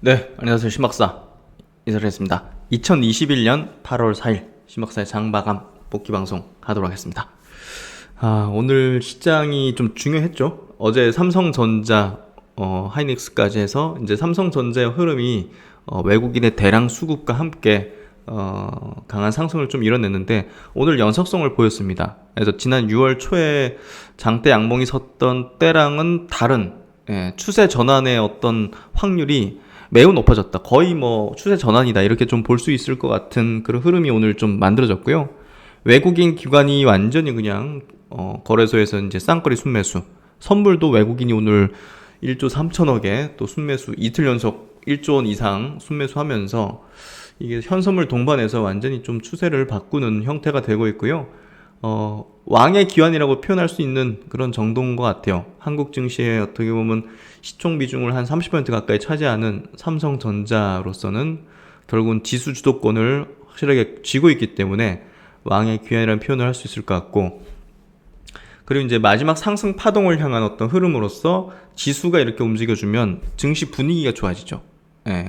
네, 안녕하세요. 신박사 인사를 했습니다. 2021년 8월 4일 신박사의 장마감 복귀 방송 하도록 하겠습니다. 오늘 시장이 좀 중요했죠. 어제 삼성전자, 하이닉스까지 해서 이제 삼성전자의 흐름이 외국인의 대량 수급과 함께 강한 상승을 좀 이뤄냈는데 오늘 연속성을 보였습니다. 그래서 지난 6월 초에 장대 양봉이 섰던 때랑은 다른 추세 전환의 어떤 확률이 매우 높아졌다. 거의 뭐 추세 전환이다. 이렇게 좀 볼 수 있을 것 같은 그런 흐름이 오늘 좀 만들어졌고요. 외국인 기관이 완전히 그냥 거래소에서 이제 쌍거리 순매수, 선물도 외국인이 오늘 1조 3천억에 또 순매수 이틀 연속 1조 원 이상 순매수하면서 이게 현선물 동반해서 완전히 좀 추세를 바꾸는 형태가 되고 있고요. 왕의 기환이라고 표현할 수 있는 그런 정도인 것 같아요. 한국 증시에 어떻게 보면 시총 비중을 한 30% 가까이 차지하는 삼성전자로서는 결국은 지수 주도권을 확실하게 쥐고 있기 때문에 왕의 귀환이라는 표현을 할 수 있을 것 같고, 그리고 이제 마지막 상승 파동을 향한 어떤 흐름으로서 지수가 이렇게 움직여주면 증시 분위기가 좋아지죠.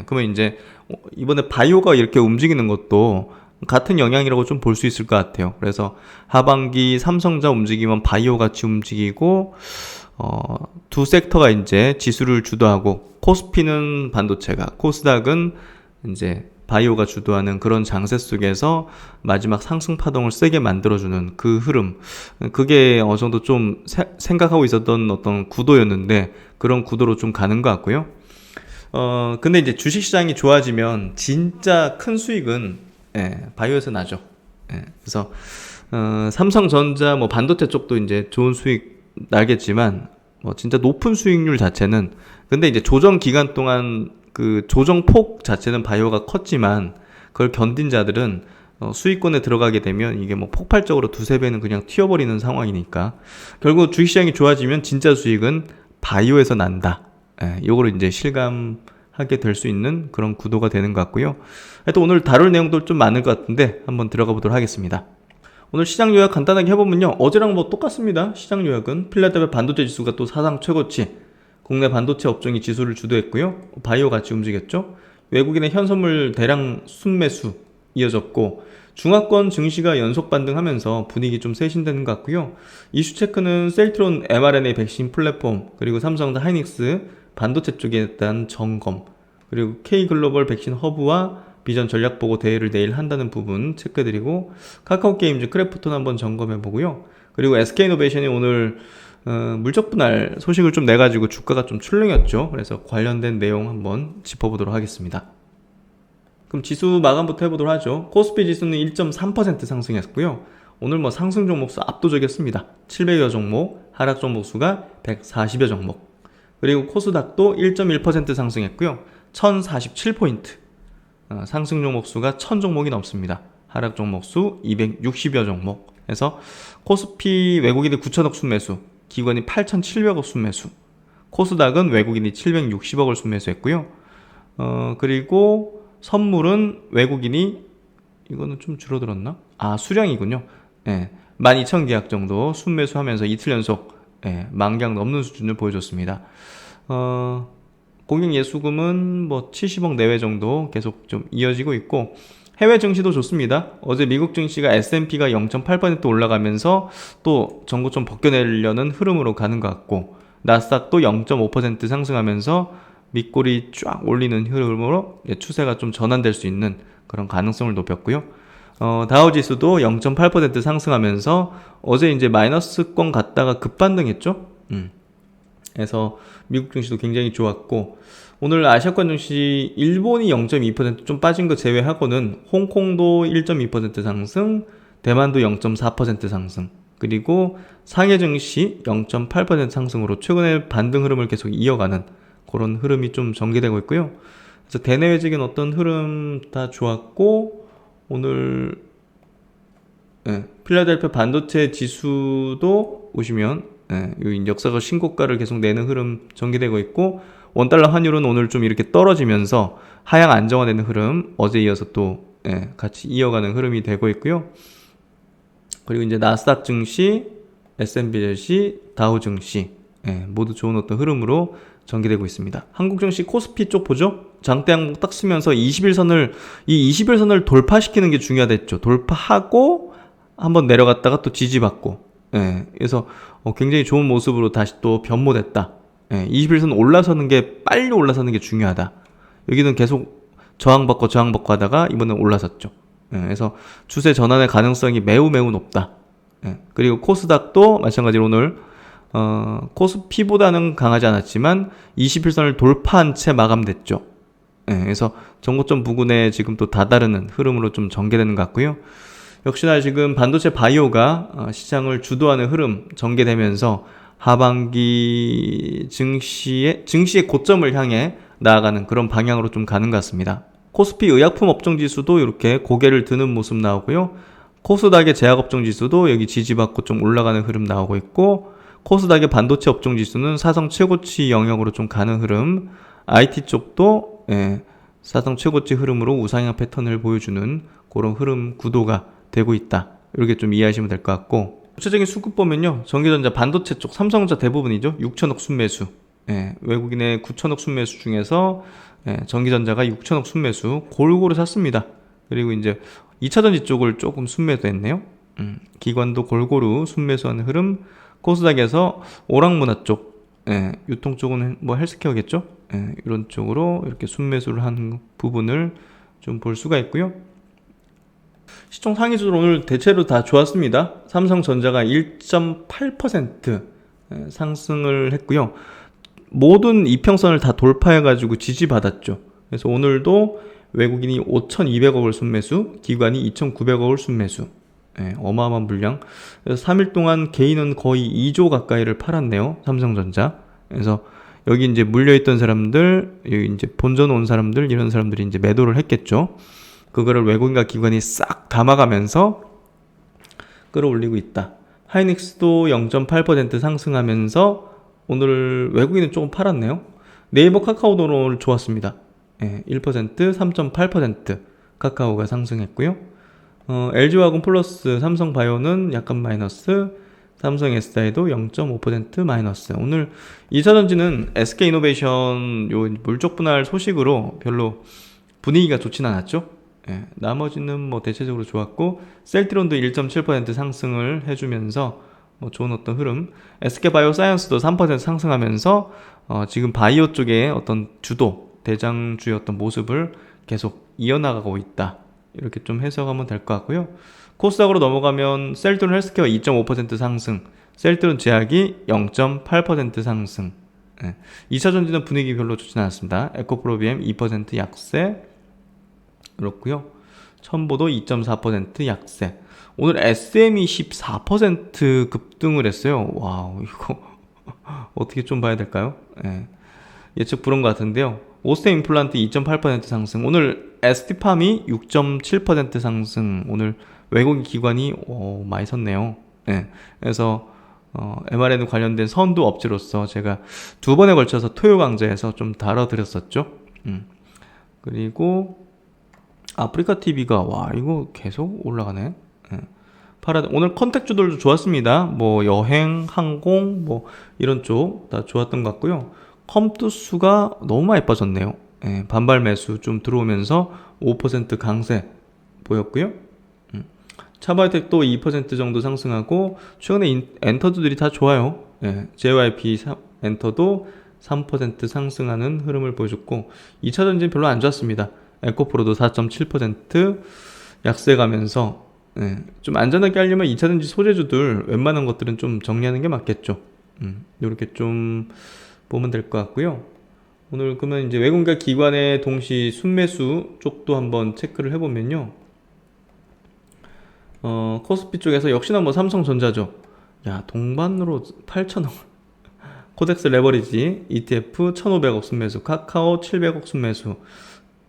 그러면 이제 이번에 바이오가 이렇게 움직이는 것도 같은 영향이라고 좀 볼 수 있을 것 같아요. 그래서 하반기 삼성전자 움직이면 바이오 같이 움직이고, 두 섹터가 이제 지수를 주도하고, 코스피는 반도체가, 코스닥은 이제 바이오가 주도하는 그런 장세 속에서 마지막 상승 파동을 세게 만들어주는 그 흐름, 그게 어느 정도 좀 생각하고 있었던 어떤 구도였는데 그런 구도로 좀 가는 것 같고요. 근데 이제 주식시장이 좋아지면 진짜 큰 수익은 바이오에서 나죠. 그래서 삼성전자 뭐 반도체 쪽도 이제 좋은 수익 나겠지만 뭐 진짜 높은 수익률 자체는, 근데 이제 조정 기간 동안 그 조정 폭 자체는 바이오가 컸지만 그걸 견딘 자들은 수익권에 들어가게 되면 이게 뭐 폭발적으로 두세 배는 그냥 튀어버리는 상황이니까 결국 주식시장이 좋아지면 진짜 수익은 바이오에서 난다. 요거를 이제 실감하게 될 수 있는 그런 구도가 되는 것 같고요. 또 오늘 다룰 내용도 좀 많을 것 같은데 한번 들어가 보도록 하겠습니다. 오늘 시장 요약 간단하게 해보면요, 어제랑 뭐 똑같습니다. 시장 요약은 필라델피아 반도체 지수가 또 사상 최고치, 국내 반도체 업종이 지수를 주도했고요. 바이오 같이 움직였죠. 외국인의 현선물 대량 순매수 이어졌고, 중화권 증시가 연속 반등하면서 분위기 좀 세신되는 것 같고요. 이슈 체크는 셀트론 mRNA 백신 플랫폼, 그리고 삼성전자 하이닉스 반도체 쪽에 대한 점검, 그리고 K글로벌 백신 허브와 비전 전략보고 대회를 내일 한다는 부분 체크해드리고, 카카오게임즈 크래프톤 한번 점검해보고요. 그리고 SK이노베이션이 오늘 물적 분할 소식을 좀 내가지고 주가가 좀 출렁였죠. 그래서 관련된 내용 한번 짚어보도록 하겠습니다. 그럼 지수 마감부터 해보도록 하죠. 코스피 지수는 1.3% 상승했고요. 오늘 뭐 상승 종목 수 압도적이었습니다. 700여 종목, 하락 종목 수가 140여 종목. 그리고 코스닥도 1.1% 상승했고요. 1047포인트. 상승 종목 수가 1000종목이 넘습니다. 하락 종목 수 260여 종목. 그래서 코스피 외국인이 9천억 순매수, 기관이 8,700억 순매수, 코스닥은 외국인이 760억을 순매수했고요. 그리고 선물은 외국인이, 이거는 좀 줄어들었나? 수량이군요. 12,000계약 정도 순매수하면서 이틀 연속 만계약 넘는 수준을 보여줬습니다. 공익 예수금은 뭐 70억 내외 정도 계속 좀 이어지고 있고, 해외 증시도 좋습니다. 어제 미국 증시가 S&P가 0.8% 올라가면서 또 전고 좀 벗겨내려는 흐름으로 가는 것 같고, 나스닥도 0.5% 상승하면서 밑골이 쫙 올리는 흐름으로 추세가 좀 전환될 수 있는 그런 가능성을 높였고요. 다우지수도 0.8% 상승하면서 어제 이제 마이너스권 갔다가 급반등했죠. 그래서 미국 증시도 굉장히 좋았고, 오늘 아시아권 증시 일본이 0.2% 빠진 거 제외하고는 홍콩도 1.2% 상승, 대만도 0.4% 상승, 그리고 상해 증시 0.8% 상승으로 최근에 반등 흐름을 계속 이어가는 그런 흐름이 좀 전개되고 있고요. 그래서 대내외적인 어떤 흐름 다 좋았고, 오늘 필라델피아 반도체 지수도 보시면 역사적 신고가를 계속 내는 흐름 전개되고 있고, 원달러 환율은 오늘 좀 이렇게 떨어지면서 하향 안정화되는 흐름, 어제 이어서 또 같이 이어가는 흐름이 되고 있고요. 그리고 이제 나스닥 증시, S&P 증시, 다우 증시 모두 좋은 어떤 흐름으로 전개되고 있습니다. 한국 증시 코스피 쪽 보죠? 장대 항목 딱 쓰면서 21선을 이 21선을 돌파시키는 게 중요하댔죠. 돌파하고 한번 내려갔다가 또 지지받고, 예, 그래서 굉장히 좋은 모습으로 다시 또 변모됐다. 예, 21선 올라서는 게 빨리 올라서는 게 중요하다. 여기는 계속 저항받고 하다가 이번엔 올라섰죠. 예, 그래서 추세 전환의 가능성이 매우 높다. 예, 그리고 코스닥도 마찬가지로 오늘 코스피보다는 강하지 않았지만 21선을 돌파한 채 마감됐죠. 예, 그래서 전고점 부근에 지금 또 다다르는 흐름으로 좀 전개되는 것 같고요. 역시나 지금 반도체 바이오가 시장을 주도하는 흐름 전개되면서 하반기 증시의 고점을 향해 나아가는 그런 방향으로 좀 가는 것 같습니다. 코스피 의약품 업종 지수도 이렇게 고개를 드는 모습 나오고요. 코스닥의 제약업종 지수도 여기 지지받고 좀 올라가는 흐름 나오고 있고, 코스닥의 반도체 업종 지수는 사상 최고치 영역으로 좀 가는 흐름, IT 쪽도 사상 최고치 흐름으로 우상향 패턴을 보여주는 그런 흐름 구도가 되고 있다. 이렇게 좀 이해하시면 될 것 같고, 구체적인 수급 보면요, 전기전자 반도체 쪽 삼성전자 대부분이죠. 6천억 순매수, 외국인의 9천억 순매수 중에서 전기전자가 6천억 순매수 골고루 샀습니다. 그리고 이제 2차전지 쪽을 조금 순매도 했네요. 기관도 골고루 순매수하는 흐름. 코스닥에서 오락문화 쪽, 유통 쪽은 뭐 헬스케어겠죠. 이런 쪽으로 이렇게 순매수를 한 부분을 좀 볼 수가 있고요. 시총 상위주들 오늘 대체로 다 좋았습니다. 삼성전자가 1.8% 상승을 했고요. 모든 이평선을 다 돌파해가지고 지지받았죠. 그래서 오늘도 외국인이 5,200억을 순매수, 기관이 2,900억을 순매수. 어마어마한 물량. 그래서 3일 동안 개인은 거의 2조 가까이를 팔았네요. 삼성전자. 그래서 여기 이제 물려있던 사람들, 여기 이제 본전 온 사람들, 이런 사람들이 이제 매도를 했겠죠. 그거를 외국인과 기관이 싹 담아가면서 끌어올리고 있다. 하이닉스도 0.8% 상승하면서 오늘 외국인은 조금 팔았네요. 네이버 카카오도 오늘 좋았습니다. 1%, 3.8% 카카오가 상승했고요. LG화학은 플러스, 삼성바이오는 약간 마이너스, 삼성 SDI도 0.5% 마이너스. 오늘 2차전지는 SK이노베이션 요 물적 분할 소식으로 별로 분위기가 좋진 않았죠. 나머지는 뭐 대체적으로 좋았고, 셀트론도 1.7% 상승을 해주면서 좋은 어떤 흐름. SK바이오사이언스도 3% 상승하면서 지금 바이오 쪽에 어떤 주도, 대장주의 어떤 모습을 계속 이어나가고 있다. 이렇게 좀 해석하면 될 것 같고요. 코스닥으로 넘어가면 셀트론 헬스케어 2.5% 상승, 셀트론 제약이 0.8% 상승. 2차전지는 분위기 별로 좋진 않았습니다. 에코프로비엠 2% 약세. 그렇고요. 첨보도 2.4% 약세. 오늘 SM이 14% 급등을 했어요. 와우, 이거 어떻게 좀 봐야 될까요? 예측 불허인 것 같은데요. 오스템 임플란트 2.8% 상승. 오늘 ST팜이 6.7% 상승. 오늘 외국인 기관이 많이 섰네요. 그래서 MRN 관련된 선두 업체로서 제가 두 번에 걸쳐서 토요 강좌에서 좀 다뤄드렸었죠. 그리고 아프리카 TV가 와 이거 계속 올라가네. 오늘 컨택주들도 좋았습니다. 뭐 여행, 항공 뭐 이런 쪽 다 좋았던 것 같고요. 컴투스가 너무 많이 빠졌네요. 반발 매수 좀 들어오면서 5% 강세 보였고요. 차바이텍도 2% 정도 상승하고, 최근에 엔터들이 다 좋아요. JYP 엔터도 3% 상승하는 흐름을 보여줬고, 2차전지는 별로 안 좋았습니다. 에코프로도 4.7% 약세 가면서, 좀 안전하게 하려면 2차전지 소재주들 웬만한 것들은 좀 정리하는 게 맞겠죠. 이렇게 좀 보면 될 것 같고요. 오늘 그러면 이제 외국인과 기관의 동시 순매수 쪽도 한번 체크를 해보면요. 코스피 쪽에서 역시나 뭐 삼성전자죠. 야, 동반으로 8,000억. 코덱스 레버리지 ETF 1,500억 순매수, 카카오 700억 순매수,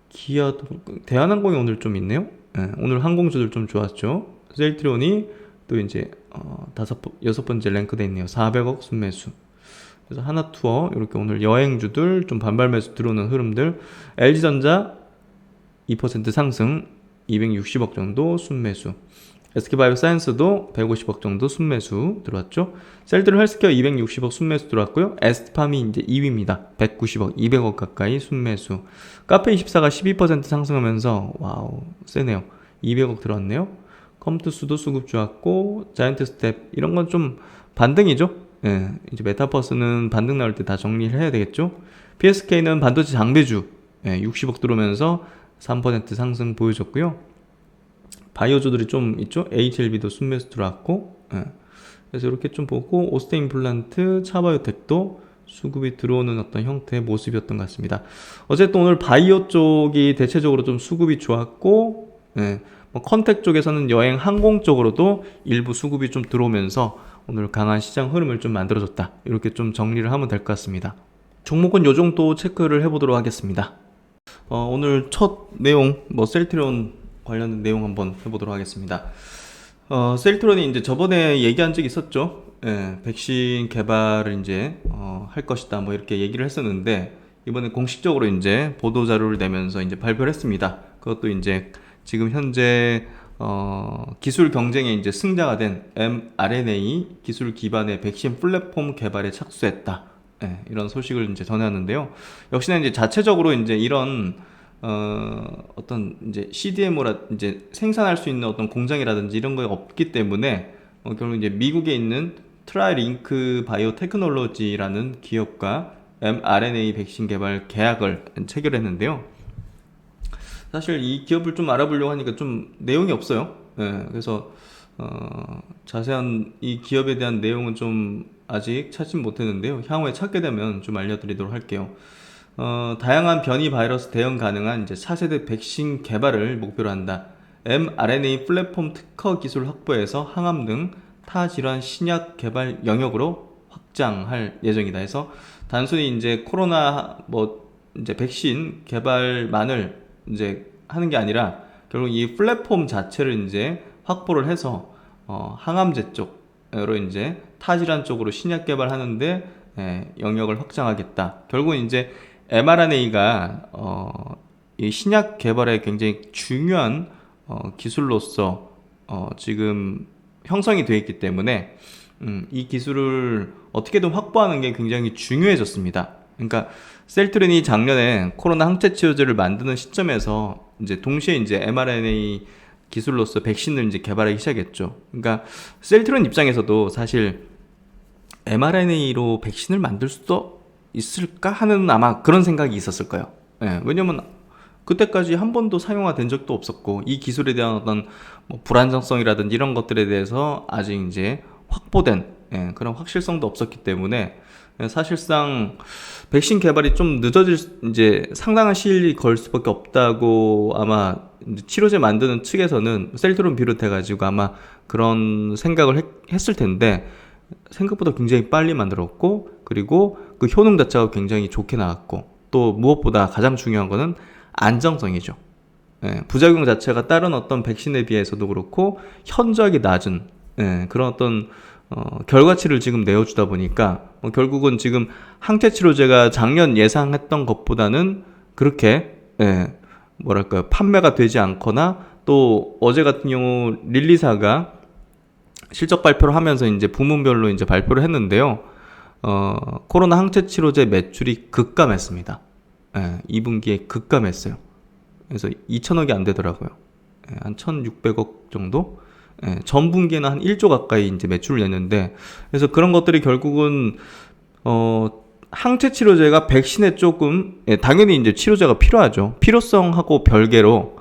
기아도, 대한항공이 오늘 좀 있네요. 오늘 항공주들 좀 좋았죠. 셀트리온이 또 이제 6번째 랭크돼 있네요. 400억 순매수. 그래서 하나투어 이렇게 오늘 여행주들 좀 반발 매수 들어오는 흐름들. LG전자 2% 상승, 260억 정도 순매수. SK바이오 사이언스도 150억 정도 순매수 들어왔죠. 셀트리온 헬스케어 260억 순매수 들어왔고요. 에스팜이 이제 2위입니다. 190억, 200억 가까이 순매수. 카페24가 12% 상승하면서 와우 세네요. 200억 들어왔네요. 컴투스도 수급 좋았고 자이언트 스텝 이런 건 좀 반등이죠. 예, 이제 메타버스는 반등 나올 때 다 정리를 해야 되겠죠. PSK는 반도체 장대주 60억 들어오면서 3% 상승 보여줬고요. 바이오주들이 좀 있죠. HLB도 순매수 들어왔고, 그래서 이렇게 좀 보고 오스테 임플란트, 차바이오텍도 수급이 들어오는 어떤 형태의 모습이었던 것 같습니다. 어쨌든 오늘 바이오 쪽이 대체적으로 좀 수급이 좋았고, 뭐 컨택 쪽에서는 여행 항공 쪽으로도 일부 수급이 좀 들어오면서 오늘 강한 시장 흐름을 좀 만들어줬다. 이렇게 좀 정리를 하면 될 것 같습니다. 종목은 요 정도 체크를 해보도록 하겠습니다. 오늘 첫 내용, 셀트리온 관련된 내용 한번 해보도록 하겠습니다. 셀트리온이 이제 저번에 얘기한 적이 있었죠. 백신 개발을 이제 할 것이다. 뭐 이렇게 얘기를 했었는데 이번에 공식적으로 이제 보도 자료를 내면서 이제 발표를 했습니다. 그것도 이제 지금 현재 기술 경쟁에 이제 승자가 된 mRNA 기술 기반의 백신 플랫폼 개발에 착수했다. 이런 소식을 이제 전해왔는데요. 역시나 이제 자체적으로 이제 이런 어떤 이제 CDMO라 이제 생산할 수 있는 어떤 공장이라든지 이런 거 없기 때문에 결국 이제 미국에 있는 트라이링크 바이오 테크놀로지라는 기업과 mRNA 백신 개발 계약을 체결했는데요. 사실 이 기업을 좀 알아보려고 하니까 좀 내용이 없어요. 그래서 자세한 이 기업에 대한 내용은 좀 아직 찾진 못했는데요. 향후에 찾게 되면 좀 알려드리도록 할게요. 다양한 변이 바이러스 대응 가능한 이제 4세대 백신 개발을 목표로 한다. mRNA 플랫폼 특허 기술 확보해서 항암 등 타 질환 신약 개발 영역으로 확장할 예정이다. 해서 단순히 이제 코로나 이제 백신 개발만을 이제 하는 게 아니라 결국 이 플랫폼 자체를 이제 확보를 해서 항암제 쪽으로 이제 타 질환 쪽으로 신약 개발하는데 영역을 확장하겠다. 결국은 이제 mRNA가 이 신약 개발에 굉장히 중요한 기술로서 지금 형성이 되어 있기 때문에 이 기술을 어떻게든 확보하는 게 굉장히 중요해졌습니다. 그러니까 셀트리온이 작년에 코로나 항체 치료제를 만드는 시점에서 이제 동시에 이제 mRNA 기술로서 백신을 이제 개발하기 시작했죠. 그러니까 셀트리온 입장에서도 사실 mRNA로 백신을 만들 수도 있을까 하는 아마 그런 생각이 있었을 거예요. 왜냐면 그때까지 한 번도 사용화된 적도 없었고 이 기술에 대한 어떤 불안정성이라든지 이런 것들에 대해서 아직 이제 확보된 그런 확실성도 없었기 때문에 사실상 백신 개발이 좀 늦어질 이제 상당한 시일이 걸 수밖에 없다고 아마 치료제 만드는 측에서는 셀트리온 비롯해 가지고 아마 그런 생각을 했을 텐데 생각보다 굉장히 빨리 만들었고 그리고 그 효능 자체가 굉장히 좋게 나왔고 또 무엇보다 가장 중요한 거는 안정성이죠. 부작용 자체가 다른 어떤 백신에 비해서도 그렇고 현저하게 낮은 그런 어떤 결과치를 지금 내어주다 보니까 결국은 지금 항체 치료제가 작년 예상했던 것보다는 그렇게 뭐랄까요 판매가 되지 않거나 또 어제 같은 경우 릴리사가 실적 발표를 하면서 이제 부문별로 이제 발표를 했는데요. 코로나 항체 치료제 매출이 급감했습니다. 2분기에 급감했어요. 그래서 2천억이 안 되더라고요. 한 1,600억 정도? 전 분기에는 한 1조 가까이 이제 매출을 냈는데, 그래서 그런 것들이 결국은, 항체 치료제가 백신에 조금, 당연히 이제 치료제가 필요하죠. 필요성하고 별개로,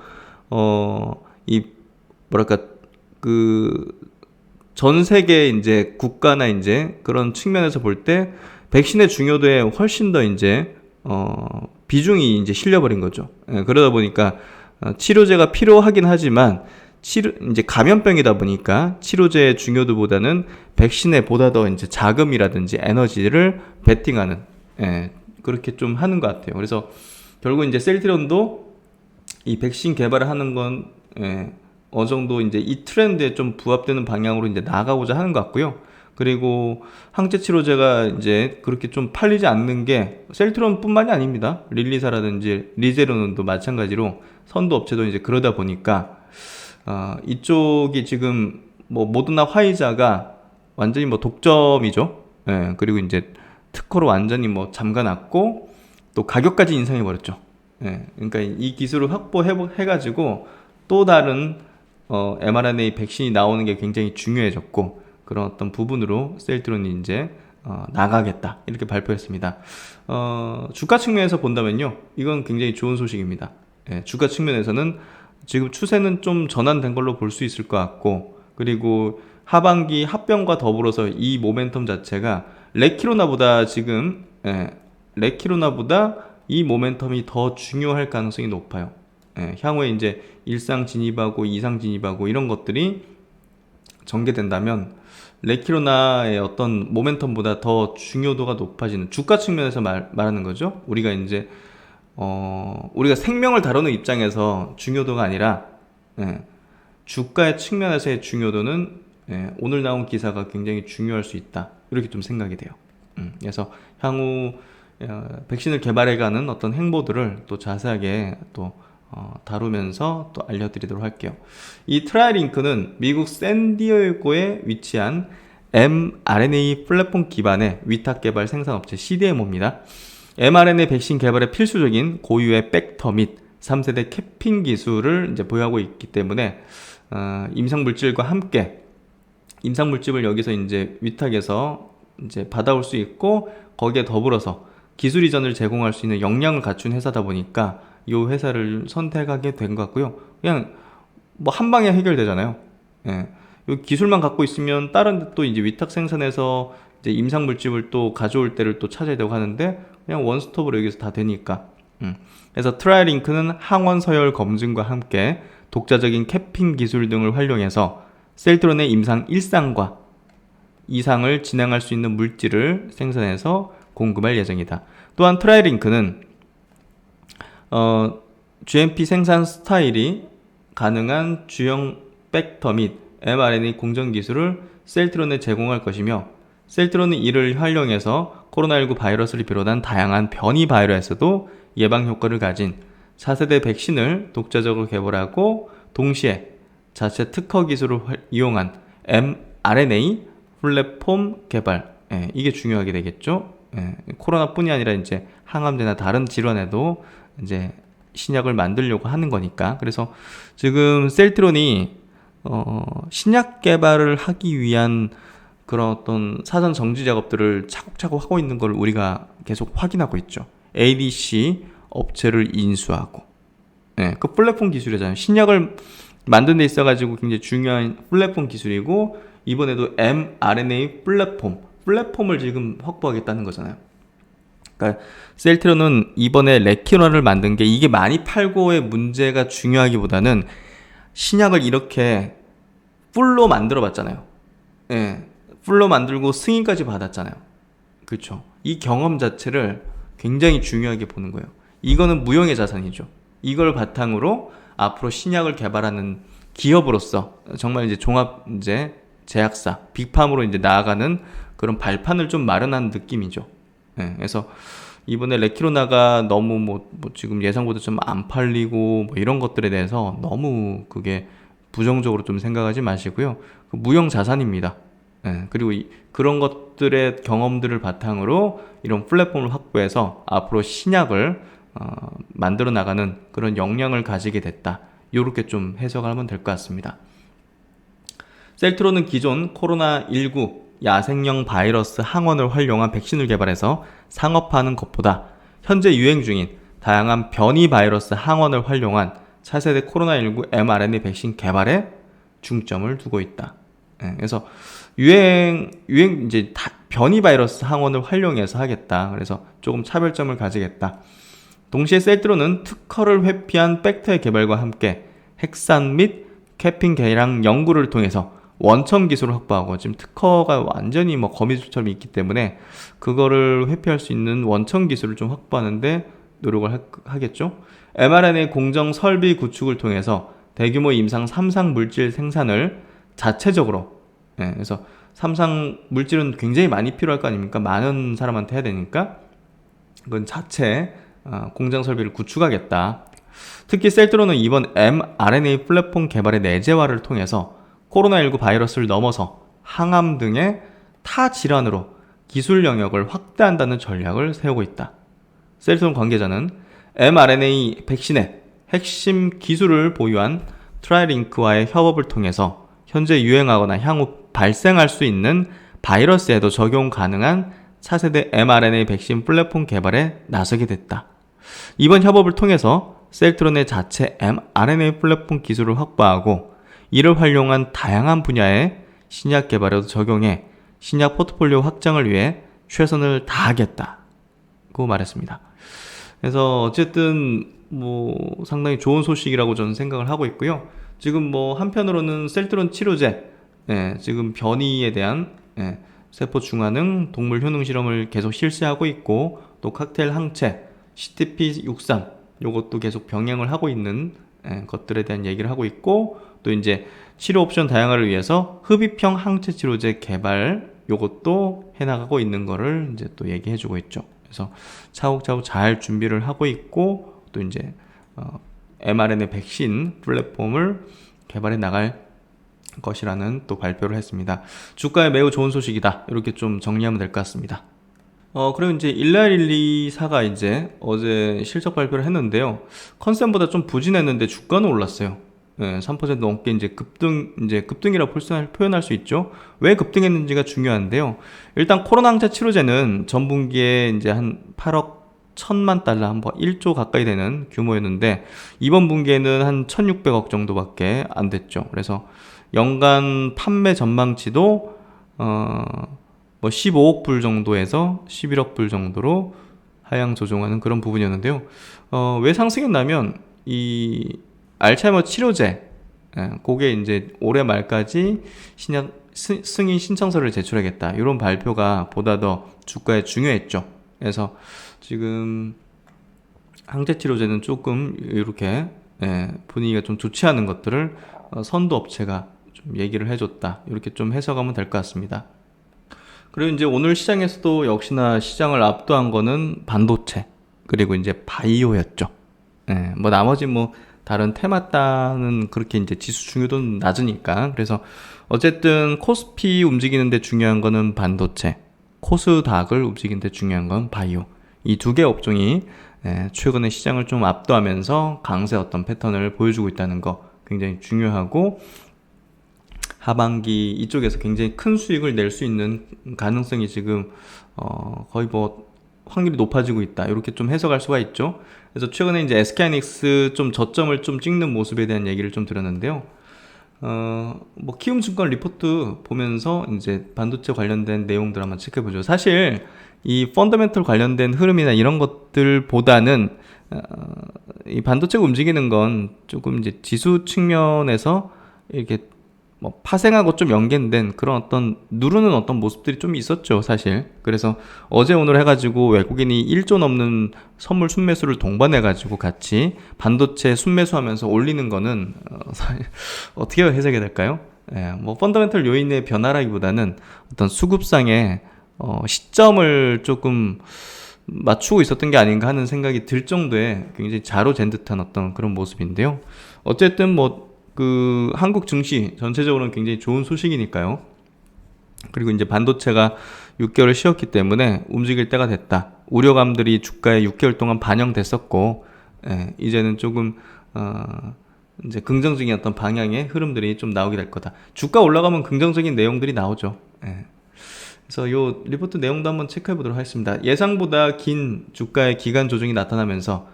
전 세계 이제 국가나 이제 그런 측면에서 볼 때 백신의 중요도에 훨씬 더 이제 비중이 이제 실려버린 거죠. 그러다 보니까 치료제가 필요하긴 하지만 이제 감염병이다 보니까 치료제의 중요도보다는 백신에 보다 더 이제 자금이라든지 에너지를 베팅하는 그렇게 좀 하는 것 같아요. 그래서 결국 이제 셀트리온도 이 백신 개발을 하는 건 어느 정도 이제 이 트렌드에 좀 부합되는 방향으로 이제 나가고자 하는 것 같고요. 그리고 항체 치료제가 이제 그렇게 좀 팔리지 않는 게 셀트리온뿐만이 아닙니다. 릴리사라든지 리제로는도 마찬가지로 선도 업체도 이제 그러다 보니까 이쪽이 지금 뭐 모더나 화이자가 완전히 뭐 독점이죠. 예, 그리고 이제 특허로 완전히 뭐 잠가놨고 또 가격까지 인상해 버렸죠. 예, 그러니까 이 기술을 확보해가지고 또 다른 mRNA 백신이 나오는 게 굉장히 중요해졌고 그런 어떤 부분으로 셀트론이 이제 나가겠다 이렇게 발표했습니다. 주가 측면에서 본다면요, 이건 굉장히 좋은 소식입니다. 예, 주가 측면에서는 지금 추세는 좀 전환된 걸로 볼 수 있을 것 같고, 그리고 하반기 합병과 더불어서 이 모멘텀 자체가 레키로나보다 지금 레키로나보다 이 모멘텀이 더 중요할 가능성이 높아요. 예, 향후에 이제 일상 진입하고 이상 진입하고 이런 것들이 전개된다면 레키로나의 어떤 모멘텀보다 더 중요도가 높아지는, 주가 측면에서 말하는 거죠. 우리가 이제 우리가 생명을 다루는 입장에서 중요도가 아니라 주가의 측면에서의 중요도는 오늘 나온 기사가 굉장히 중요할 수 있다, 이렇게 좀 생각이 돼요. 그래서 향후 백신을 개발해가는 어떤 행보들을 또 자세하게 또 다루면서 또 알려드리도록 할게요. 이 트라이링크는 미국 샌디에고에 위치한 mRNA 플랫폼 기반의 위탁 개발 생산업체 CDMO입니다. mRNA 백신 개발에 필수적인 고유의 벡터 및 3세대 캐핑 기술을 이제 보유하고 있기 때문에 임상 물질과 함께 임상 물질을 여기서 이제 위탁해서 이제 받아올 수 있고, 거기에 더불어서 기술 이전을 제공할 수 있는 역량을 갖춘 회사다 보니까 이 회사를 선택하게 된 것 같고요. 그냥 뭐 한 방에 해결되잖아요. 예. 이 기술만 갖고 있으면 다른 데 또 이제 위탁 생산해서 이제 임상 물질을 또 가져올 때를 또 찾아야 되고 하는데 그냥 원스톱으로 여기서 다 되니까. 그래서 트라이링크는 항원 서열 검증과 함께 독자적인 캐핑 기술 등을 활용해서 셀트론의 임상 1상과 2상을 진행할 수 있는 물질을 생산해서 공급할 예정이다. 또한 트라이링크는 GMP 생산 스타일이 가능한 주형 벡터 및 mRNA 공정 기술을 셀트론에 제공할 것이며, 셀트론은 이를 활용해서 코로나19 바이러스를 비롯한 다양한 변이 바이러스에서도 예방 효과를 가진 4세대 백신을 독자적으로 개발하고 동시에 자체 특허 기술을 이용한 mRNA 플랫폼 개발, 이게 중요하게 되겠죠. 코로나뿐이 아니라 이제 항암제나 다른 질환에도 이제 신약을 만들려고 하는 거니까. 그래서 지금 셀트론이 신약 개발을 하기 위한 그런 어떤 사전 정지 작업들을 차곡차곡 하고 있는 걸 우리가 계속 확인하고 있죠. ADC 업체를 인수하고, 그 플랫폼 기술이잖아요. 신약을 만든 데 있어가지고 굉장히 중요한 플랫폼 기술이고, 이번에도 mRNA 플랫폼을 지금 확보하겠다는 거잖아요. 그러니까 셀트론은 이번에 레키노나를 만든 게 이게 많이 팔고의 문제가 중요하기보다는 신약을 이렇게 풀로 만들어 봤잖아요. 풀로 만들고 승인까지 받았잖아요. 그렇죠. 이 경험 자체를 굉장히 중요하게 보는 거예요. 이거는 무형의 자산이죠. 이걸 바탕으로 앞으로 신약을 개발하는 기업으로서 정말 이제 종합 이제 제약사 빅팜으로 이제 나아가는 그런 발판을 좀 마련한 느낌이죠. 그래서 이번에 레키로나가 너무 뭐 지금 예상보다 좀 안 팔리고 뭐 이런 것들에 대해서 너무 그게 부정적으로 좀 생각하지 마시고요. 무형 자산입니다. 그리고 그런 것들의 경험들을 바탕으로 이런 플랫폼을 확보해서 앞으로 신약을 만들어 나가는 그런 역량을 가지게 됐다. 이렇게 좀 해석하면 될 것 같습니다. 셀트론은 기존 코로나19 야생형 바이러스 항원을 활용한 백신을 개발해서 상업화하는 것보다 현재 유행 중인 다양한 변이 바이러스 항원을 활용한 차세대 코로나19 mRNA 백신 개발에 중점을 두고 있다. 그래서 유행 이제 변이 바이러스 항원을 활용해서 하겠다. 그래서 조금 차별점을 가지겠다. 동시에 셀트론은 특허를 회피한 벡터의 개발과 함께 핵산 및 캐핑 개량 연구를 통해서 원천 기술을 확보하고, 지금 특허가 완전히 뭐 거미줄처럼 있기 때문에 그거를 회피할 수 있는 원천 기술을 좀 확보하는데 노력을 하겠죠. mRNA 공정 설비 구축을 통해서 대규모 임상 3상 물질 생산을 자체적으로, 그래서 3상 물질은 굉장히 많이 필요할 거 아닙니까? 많은 사람한테 해야 되니까 그건 자체 공장 설비를 구축하겠다. 특히 셀트론은 이번 mRNA 플랫폼 개발의 내재화를 통해서 코로나19 바이러스를 넘어서 항암 등의 타 질환으로 기술 영역을 확대한다는 전략을 세우고 있다. 셀트론 관계자는 mRNA 백신의 핵심 기술을 보유한 트라이링크와의 협업을 통해서 현재 유행하거나 향후 발생할 수 있는 바이러스에도 적용 가능한 차세대 mRNA 백신 플랫폼 개발에 나서게 됐다. 이번 협업을 통해서 셀트론의 자체 mRNA 플랫폼 기술을 확보하고 이를 활용한 다양한 분야의 신약 개발에도 적용해 신약 포트폴리오 확장을 위해 최선을 다하겠다고 말했습니다. 그래서 어쨌든 상당히 좋은 소식이라고 저는 생각을 하고 있고요. 지금 한편으로는 셀트론 치료제, 지금 변이에 대한 세포 중화능 동물 효능 실험을 계속 실시하고 있고, 또 칵테일 항체 CTP63 요것도 계속 병행을 하고 있는 것들에 대한 얘기를 하고 있고, 또 이제 치료 옵션 다양화를 위해서 흡입형 항체 치료제 개발 요것도 해나가고 있는 거를 이제 또 얘기해주고 있죠. 그래서 차곡차곡 잘 준비를 하고 있고, 또 이제 mRNA 백신 플랫폼을 개발해 나갈 것이라는 또 발표를 했습니다. 주가에 매우 좋은 소식이다. 이렇게 좀 정리하면 될 것 같습니다. 그리고 이제 일라일리사가 이제 어제 실적 발표를 했는데요. 컨센보다 좀 부진했는데 주가는 올랐어요. 3% 넘게 이제 급등이라고 표현할 수 있죠. 왜 급등했는지가 중요한데요. 일단 코로나 항체 치료제는 전분기에 이제 한 8억 1000만 달러, 한 1조 가까이 되는 규모였는데, 이번 분기에는 한 1600억 정도밖에 안 됐죠. 그래서 연간 판매 전망치도 15억 불 정도에서 11억 불 정도로 하향 조정하는 그런 부분이었는데요. 왜 상승했냐면 이 알츠하이머 치료제, 그게 이제 올해 말까지 승인 신청서를 제출하겠다, 이런 발표가 보다 더 주가에 중요했죠. 그래서 지금 항체 치료제는 조금 이렇게 분위기가 좀 좋지 않은 것들을 선도 업체가 좀 얘기를 해줬다, 이렇게 좀 해석하면 될 것 같습니다. 그리고 이제 오늘 시장에서도 역시나 시장을 압도한 거는 반도체, 그리고 이제 바이오였죠. 나머지 다른 테마따는 그렇게 이제 지수 중요도는 낮으니까. 그래서 어쨌든 코스피 움직이는데 중요한 거는 반도체, 코스닥을 움직이는데 중요한 건 바이오. 이 두 개 업종이 최근에 시장을 좀 압도하면서 강세 어떤 패턴을 보여주고 있다는 거 굉장히 중요하고, 하반기 이쪽에서 굉장히 큰 수익을 낼 수 있는 가능성이 지금 거의 확률이 높아지고 있다, 이렇게 좀 해석할 수가 있죠. 그래서 최근에 이제 SK하이닉스 좀 저점을 좀 찍는 모습에 대한 얘기를 좀 드렸는데요. 키움증권 리포트 보면서 이제 반도체 관련된 내용들 한번 체크해보죠. 사실 이 펀더멘털 관련된 흐름이나 이런 것들보다는 이 반도체가 움직이는 건 조금 이제 지수 측면에서 이렇게 파생하고 좀 연계된 그런 어떤 누르는 어떤 모습들이 좀 있었죠, 사실. 그래서 어제 오늘 해가지고 외국인이 1조 넘는 선물 순매수를 동반해가지고 같이 반도체 순매수하면서 올리는 거는 어떻게 해석이 될까요? 펀더멘털 요인의 변화라기보다는 어떤 수급상의 시점을 조금 맞추고 있었던 게 아닌가 하는 생각이 들 정도의 굉장히 자로잰 듯한 어떤 그런 모습인데요. 어쨌든 한국 증시 전체적으로는 굉장히 좋은 소식이니까요. 그리고 이제 반도체가 6개월을 쉬었기 때문에 움직일 때가 됐다. 우려감들이 주가에 6개월 동안 반영됐었고, 이제는 조금 이제 긍정적인 어떤 방향의 흐름들이 좀 나오게 될 거다. 주가 올라가면 긍정적인 내용들이 나오죠. 그래서 요 리포트 내용도 한번 체크해 보도록 하겠습니다. 예상보다 긴 주가의 기간 조정이 나타나면서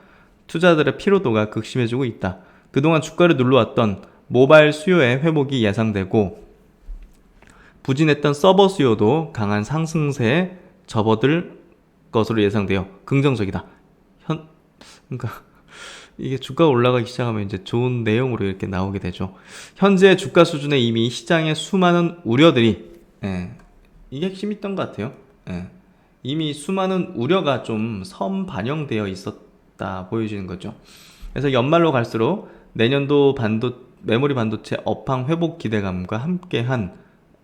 투자들의 피로도가 극심해지고 있다. 그동안 주가를 눌러왔던 모바일 수요의 회복이 예상되고, 부진했던 서버 수요도 강한 상승세에 접어들 것으로 예상되어 긍정적이다. 그러니까 이게 주가가 올라가기 시작하면 이제 좋은 내용으로 이렇게 나오게 되죠. 현재 주가 수준에 이미 시장의 수많은 우려들이, 이게 핵심이 있던 것 같아요. 이미 수많은 우려가 좀 선반영되어 있었다 보여지는 거죠. 그래서 연말로 갈수록 내년도 메모리 반도체 업황 회복 기대감과 함께한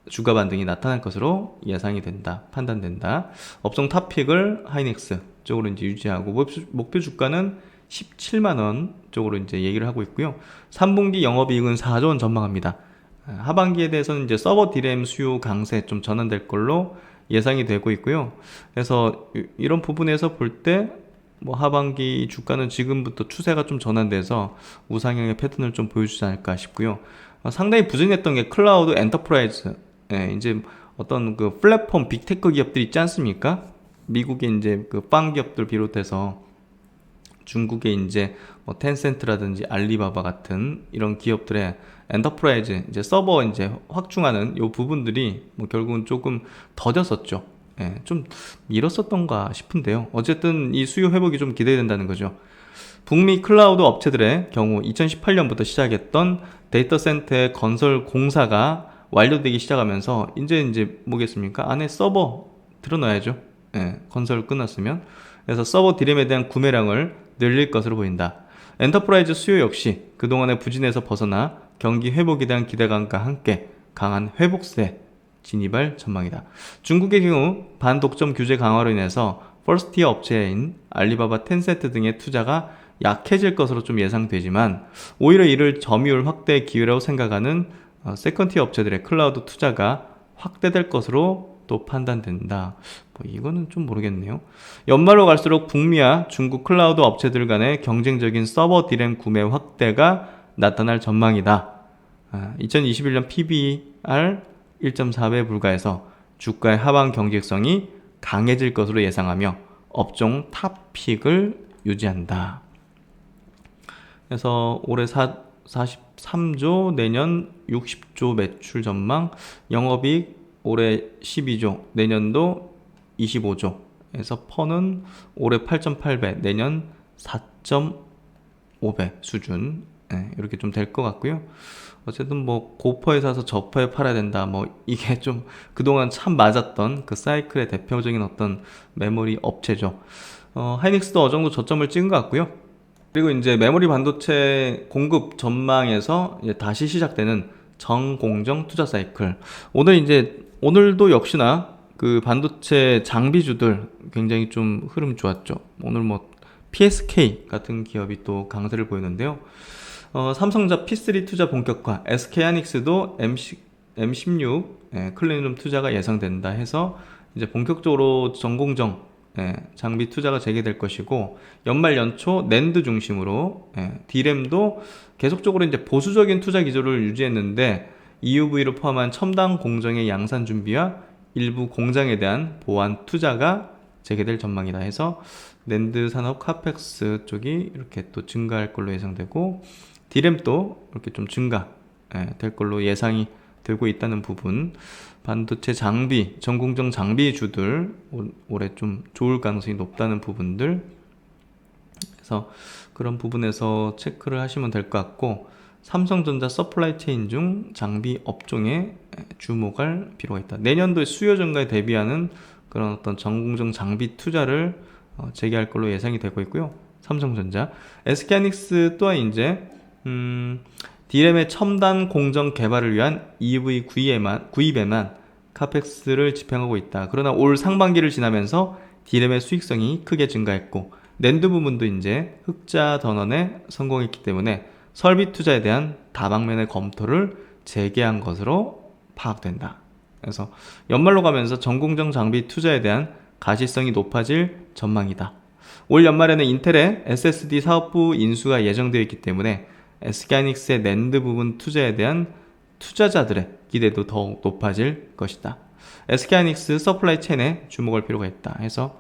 주가 반등이 나타날 것으로 예상이 된다, 판단된다. 업종 탑픽을 하이닉스 쪽으로 이제 유지하고, 목표 주가는 17만 원 쪽으로 이제 얘기를 하고 있고요. 3분기 영업이익은 4조 원 전망합니다. 하반기에 대해서는 이제 서버 디램 수요 강세 좀 전환될 걸로 예상이 되고 있고요. 그래서 이런 부분에서 볼 때 뭐 하반기 주가는 지금부터 추세가 좀 전환돼서 우상향의 패턴을 좀 보여주지 않을까 싶고요. 상당히 부진했던 게 클라우드 엔터프라이즈, 이제 어떤 그 플랫폼 빅테크 기업들 있지 않습니까? 미국의 이제 그 빵 기업들 비롯해서 중국의 이제 뭐 텐센트라든지 알리바바 같은 이런 기업들의 엔터프라이즈 이제 서버 이제 확충하는 요 부분들이 뭐 결국은 조금 더뎠었죠. 좀 밀었었던가 싶은데요. 어쨌든 이 수요 회복이 좀 기대된다는 거죠. 북미 클라우드 업체들의 경우 2018년부터 시작했던 데이터 센터의 건설 공사가 완료되기 시작하면서 이제 뭐겠습니까? 안에 서버 들어놔야죠. 건설 끝났으면. 그래서 서버 디램에 대한 구매량을 늘릴 것으로 보인다. 엔터프라이즈 수요 역시 그동안의 부진에서 벗어나 경기 회복에 대한 기대감과 함께 강한 회복세 진입할 전망이다. 중국의 경우 반독점 규제 강화로 인해서 퍼스트티어 업체인 알리바바, 텐센트 등의 투자가 약해질 것으로 좀 예상되지만 오히려 이를 점유율 확대 기회라고 생각하는 세컨티어 업체들의 클라우드 투자가 확대될 것으로 또 판단된다. 뭐 이거는 좀 모르겠네요. 연말로 갈수록 북미와 중국 클라우드 업체들 간의 경쟁적인 서버 디램 구매 확대가 나타날 전망이다. 2021년 PBR 1.4배 불가해서 주가의 하방 경직성이 강해질 것으로 예상하며 업종 탑픽을 유지한다. 그래서 올해 43조, 내년 60조 매출 전망, 영업이익 올해 12조, 내년도 25조. 그래서 펀은 올해 8.8배, 내년 4.5배 수준. 이렇게 좀 될 것 같고요. 어쨌든 뭐 고퍼에 사서 저퍼에 팔아야 된다. 뭐 이게 좀 그동안 참 맞았던 그 사이클의 대표적인 어떤 메모리 업체죠. 하이닉스도 어느 정도 저점을 찍은 것 같고요. 그리고 이제 메모리 반도체 공급 전망에서 이제 다시 시작되는 정공정 투자 사이클. 오늘도 역시나 그 반도체 장비주들 굉장히 좀 흐름 좋았죠. 오늘 뭐 PSK 같은 기업이 또 강세를 보이는데요. 삼성전자 P3 투자 본격화, SK하이닉스도 M16 클린룸 투자가 예상된다 해서 이제 본격적으로 정공정 장비 투자가 재개될 것이고, 연말 연초 낸드 중심으로 D램도 계속적으로 이제 보수적인 투자 기조를 유지했는데 EUV를 포함한 첨단 공정의 양산 준비와 일부 공장에 대한 보완 투자가 재개될 전망이다 해서 낸드 산업 카펙스 쪽이 이렇게 또 증가할 걸로 예상되고, D램도 이렇게 좀 증가 될 걸로 예상이 되고 있다는 부분. 반도체 장비, 전공정 장비주들 올해 좀 좋을 가능성이 높다는 부분들, 그래서 그런 부분에서 체크를 하시면 될 것 같고, 삼성전자 서플라이 체인 중 장비 업종에 주목할 필요가 있다. 내년도에 수요 증가에 대비하는 그런 어떤 전공정 장비 투자를 재개할 걸로 예상이 되고 있고요. 삼성전자, SK하이닉스 또한 이제 D램의 첨단 공정 개발을 위한 EUV 구입에만 카펙스를 집행하고 있다. 그러나 올 상반기를 지나면서 D램의 수익성이 크게 증가했고, 낸드 부분도 이제 흑자 전환에 성공했기 때문에 설비 투자에 대한 다방면의 검토를 재개한 것으로 파악된다. 그래서 연말로 가면서 전공정 장비 투자에 대한 가시성이 높아질 전망이다. 올 연말에는 인텔의 SSD 사업부 인수가 예정되어 있기 때문에 SK하이닉스의 낸드 부분 투자에 대한 투자자들의 기대도 더욱 높아질 것이다. SK하이닉스 서플라이 체인에 주목할 필요가 있다 해서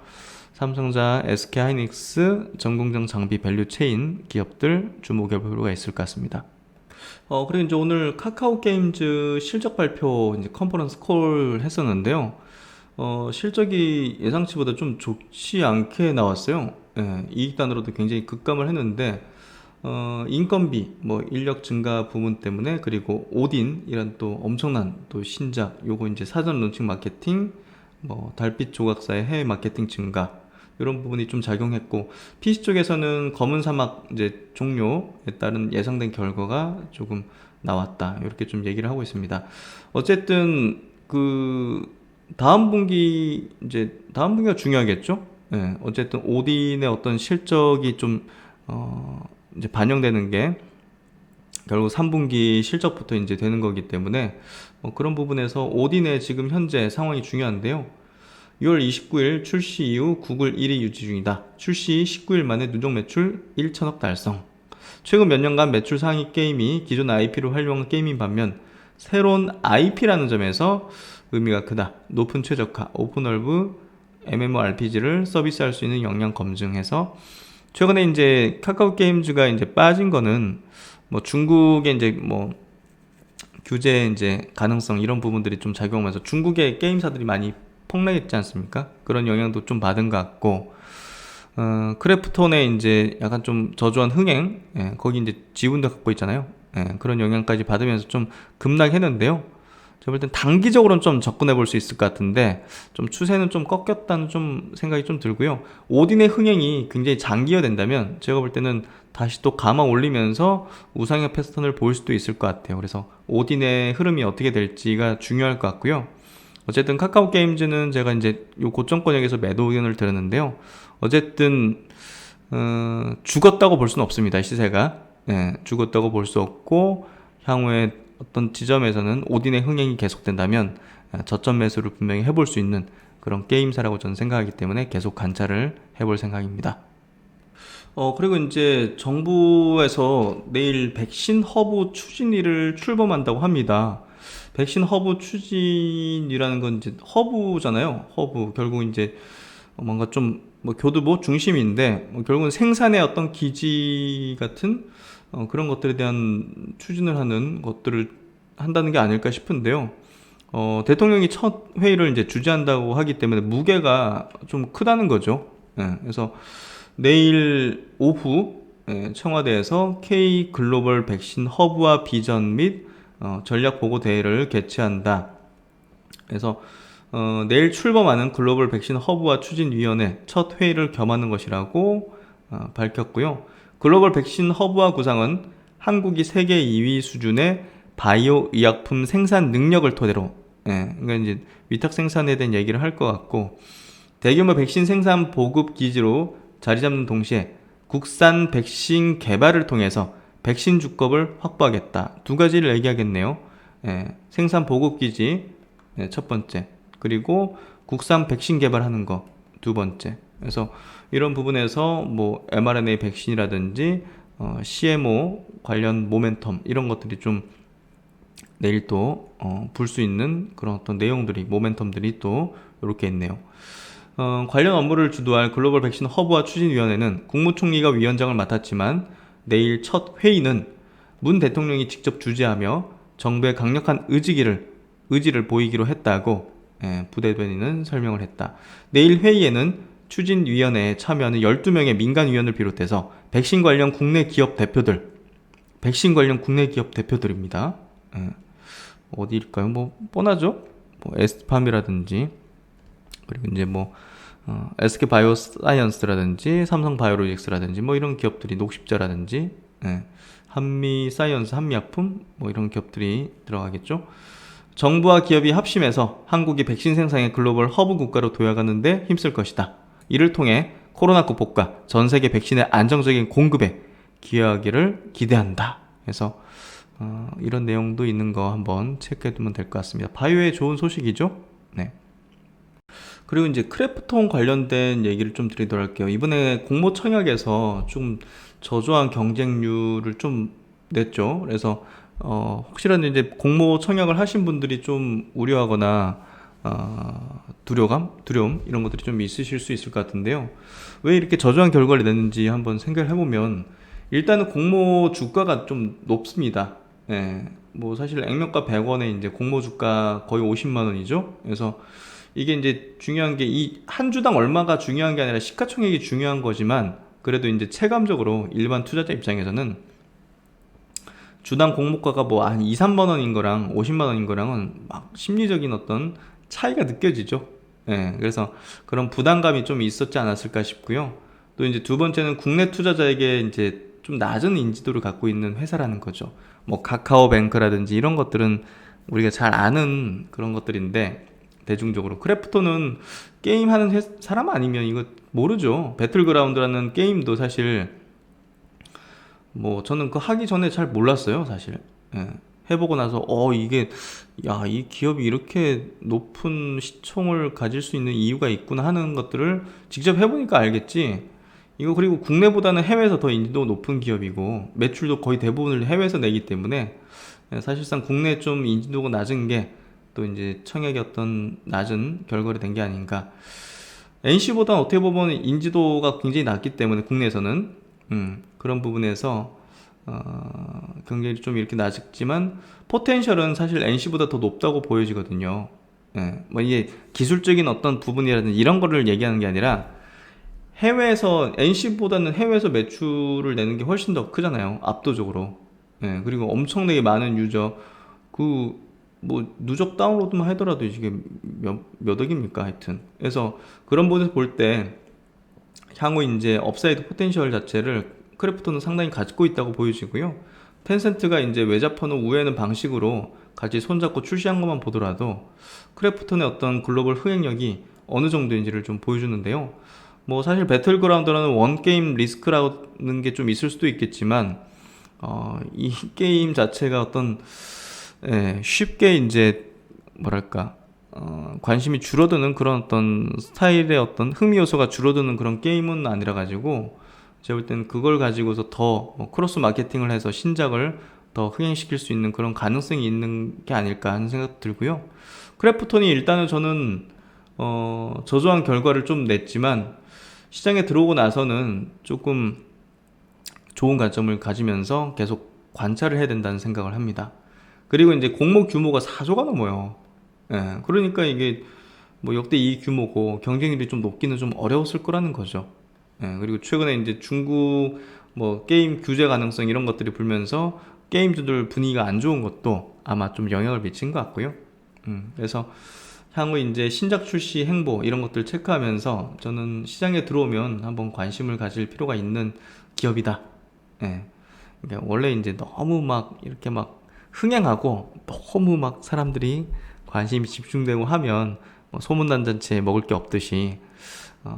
삼성전자, SK하이닉스, 전공정 장비 밸류 체인 기업들 주목할 필요가 있을 것 같습니다. 그리고 이제 오늘 카카오 게임즈 실적 발표 이제 컨퍼런스 콜 했었는데요. 실적이 예상치보다 좀 좋지 않게 나왔어요. 이익단으로도 굉장히 급감을 했는데, 인건비, 뭐 인력 증가 부분 때문에, 그리고 오딘 이런 또 엄청난 또 신작, 요거 이제 사전 론칭 마케팅, 뭐 달빛 조각사의 해외 마케팅 증가, 이런 부분이 좀 작용했고, PC 쪽에서는 검은 사막 이제 종료에 따른 예상된 결과가 조금 나왔다, 이렇게 좀 얘기를 하고 있습니다. 어쨌든 다음 분기가 중요하겠죠. 어쨌든 오딘의 어떤 실적이 좀 이제 반영되는 게 결국 3분기 실적부터 이제 되는 거기 때문에 그런 부분에서 오딘의 지금 현재 상황이 중요한데요. 6월 29일 출시 이후 구글 1위 유지 중이다. 출시 19일 만에 누적 매출 1천억 달성. 최근 몇 년간 매출 상위 게임이 기존 IP로 활용한 게임인 반면 새로운 IP라는 점에서 의미가 크다. 높은 최적화, 오픈월드 MMORPG를 서비스할 수 있는 역량 검증해서 최근에 이제 카카오 게임즈가 이제 빠진 거는 뭐 중국의 이제 뭐 규제 이제 가능성 이런 부분들이 좀 작용하면서 중국의 게임사들이 많이 폭락했지 않습니까? 그런 영향도 좀 받은 것 같고 크래프톤의 이제 약간 좀 저조한 흥행, 거기 이제 지분도 갖고 있잖아요. 그런 영향까지 받으면서 좀 급락했는데요. 제가 볼 땐 단기적으로는 좀 접근해 볼 수 있을 것 같은데 좀 추세는 좀 꺾였다는 좀 생각이 좀 들고요. 오딘의 흥행이 굉장히 장기화 된다면 제가 볼 때는 다시 또 감아 올리면서 우상향 패턴을 보일 수도 있을 것 같아요. 그래서 오딘의 흐름이 어떻게 될지가 중요할 것 같고요. 어쨌든 카카오 게임즈는 제가 이제 요 고점권역에서 매도 의견을 들었는데요. 어쨌든 죽었다고 볼 수는 없습니다. 시세가 죽었다고 볼 수 없고 향후에 어떤 지점에서는 오딘의 흥행이 계속된다면 저점 매수를 분명히 해볼 수 있는 그런 게임사라고 저는 생각하기 때문에 계속 관찰을 해볼 생각입니다. 그리고 이제 정부에서 내일 백신 허브 추진위를 출범한다고 합니다. 백신 허브 추진이라는 건 이제 허브잖아요. 허브. 결국 이제 뭔가 좀 뭐 교두보 중심인데 결국은 생산의 어떤 기지 같은 그런 것들에 대한 추진을 하는 것들을 한다는 게 아닐까 싶은데요. 대통령이 첫 회의를 이제 주재한다고 하기 때문에 무게가 좀 크다는 거죠. 그래서 내일 오후 청와대에서 K 글로벌 백신 허브와 비전 및 전략 보고 대회를 개최한다. 그래서 내일 출범하는 글로벌 백신 허브와 추진위원회 첫 회의를 겸하는 것이라고 밝혔고요. 글로벌 백신 허브와 구상은 한국이 세계 2위 수준의 바이오 의약품 생산 능력을 토대로, 그러니까 이제 위탁 생산에 대한 얘기를 할 것 같고, 대규모 백신 생산 보급 기지로 자리 잡는 동시에 국산 백신 개발을 통해서 백신 주급을 확보하겠다. 두 가지를 얘기하겠네요. 생산 보급 기지 첫 번째, 그리고 국산 백신 개발하는 거 두 번째. 그래서 이런 부분에서 뭐 mRNA 백신이라든지 CMO 관련 모멘텀 이런 것들이 좀 내일 또 불 수 있는 그런 어떤 내용들이 모멘텀들이 또 이렇게 있네요. 관련 업무를 주도할 글로벌 백신 허브와 추진위원회는 국무총리가 위원장을 맡았지만 내일 첫 회의는 문 대통령이 직접 주재하며 정부의 강력한 의지를 보이기로 했다고 부대변인은 설명을 했다. 내일 회의에는 추진위원회에 참여하는 12명의 민간위원을 비롯해서 백신 관련 국내 기업 대표들입니다. 어디일까요? 뭐 뻔하죠? 뭐 에스팜이라든지 그리고 이제 뭐 SK 바이오사이언스라든지 삼성 바이오로직스라든지 뭐 이런 기업들이 녹십자라든지 한미 사이언스, 한미약품 뭐 이런 기업들이 들어가겠죠. 정부와 기업이 합심해서 한국이 백신 생산의 글로벌 허브 국가로 도약하는데 힘쓸 것이다. 이를 통해 코로나 극복과 전 세계 백신의 안정적인 공급에 기여하기를 기대한다. 그래서 이런 내용도 있는 거 한번 체크해두면 될 것 같습니다. 바이오에 좋은 소식이죠? 네. 그리고 이제 크래프톤 관련된 얘기를 좀 드리도록 할게요. 이번에 공모 청약에서 좀 저조한 경쟁률을 좀 냈죠. 그래서 혹시라도 이제 공모 청약을 하신 분들이 좀 우려하거나 두려움 이런 것들이 좀 있으실 수 있을 것 같은데요. 왜 이렇게 저조한 결과를 냈는지 한번 생각을 해보면 일단은 공모 주가가 좀 높습니다. 뭐 사실 액면가 100원에 이제 공모 주가 거의 50만 원이죠. 그래서 이게 이제 중요한 게 이 한 주당 얼마가 중요한 게 아니라 시가총액이 중요한 거지만 그래도 이제 체감적으로 일반 투자자 입장에서는 주당 공모가가 뭐 한 2, 3만 원인 거랑 50만 원인 거랑은 막 심리적인 어떤 차이가 느껴지죠. 그래서 그런 부담감이 좀 있었지 않았을까 싶고요. 또 이제 두 번째는 국내 투자자에게 이제 좀 낮은 인지도를 갖고 있는 회사라는 거죠. 뭐 카카오뱅크라든지 이런 것들은 우리가 잘 아는 그런 것들인데 대중적으로 크래프톤은 게임 하는 사람 아니면 이거 모르죠. 배틀그라운드라는 게임도 사실 뭐 저는 그 하기 전에 잘 몰랐어요, 사실. 예. 해보고 나서 이게 야, 이 기업이 이렇게 높은 시총을 가질 수 있는 이유가 있구나 하는 것들을 직접 해보니까 알겠지. 이거 그리고 국내보다는 해외에서 더 인지도 높은 기업이고 매출도 거의 대부분을 해외에서 내기 때문에 사실상 국내 좀 인지도가 낮은 게 또 이제 청약의 어떤 낮은 결과를 낸 게 아닌가. NC보다 어떻게 보면 인지도가 굉장히 낮기 때문에 국내에서는 그런 부분에서 경쟁이 좀 이렇게 낮지만 포텐셜은 사실 NC보다 더 높다고 보여지거든요. 예, 뭐 이게 기술적인 어떤 부분이라든지 이런 거를 얘기하는 게 아니라 해외에서 NC보다는 해외에서 매출을 내는 게 훨씬 더 크잖아요. 압도적으로. 예, 그리고 엄청나게 많은 유저 그 뭐 누적 다운로드만 하더라도 이게 몇 억입니까 하여튼. 그래서 그런 부분에서 볼 때 향후 이제 업사이드 포텐셜 자체를 크래프톤은 상당히 가지고 있다고 보여지고요. 텐센트가 이제 외자펀을 우회하는 방식으로 같이 손잡고 출시한 것만 보더라도 크래프톤의 어떤 글로벌 흥행력이 어느 정도인지를 좀 보여주는데요. 뭐 사실 배틀그라운드라는 원 게임 리스크라는 게 좀 있을 수도 있겠지만 이 게임 자체가 어떤 쉽게 이제 뭐랄까 관심이 줄어드는 그런 어떤 스타일의 어떤 흥미 요소가 줄어드는 그런 게임은 아니라 가지고 제가 볼 때는 그걸 가지고서 더뭐 크로스 마케팅을 해서 신작을 더 흥행시킬 수 있는 그런 가능성이 있는 게 아닐까 하는 생각 들고요. 크래프톤이 일단은 저는 저조한 결과를 좀 냈지만 시장에 들어오고 나서는 조금 좋은 관점을 가지면서 계속 관찰을 해야 된다는 생각을 합니다. 그리고 이제 공모 규모가 4조가 넘어요. 예, 그러니까 이게 뭐 역대 이 규모고 경쟁률이 좀 높기는 좀 어려웠을 거라는 거죠. 예, 그리고 최근에 이제 중국 뭐 게임 규제 가능성 이런 것들이 불면서 게임주들 분위기가 안 좋은 것도 아마 좀 영향을 미친 것 같고요. 그래서 향후 이제 신작 출시 행보 이런 것들 체크하면서 저는 시장에 들어오면 한번 관심을 가질 필요가 있는 기업이다. 예. 그러니까 원래 이제 너무 막 이렇게 막 흥행하고 너무 막 사람들이 관심이 집중되고 하면 뭐 소문난잔치에 먹을 게 없듯이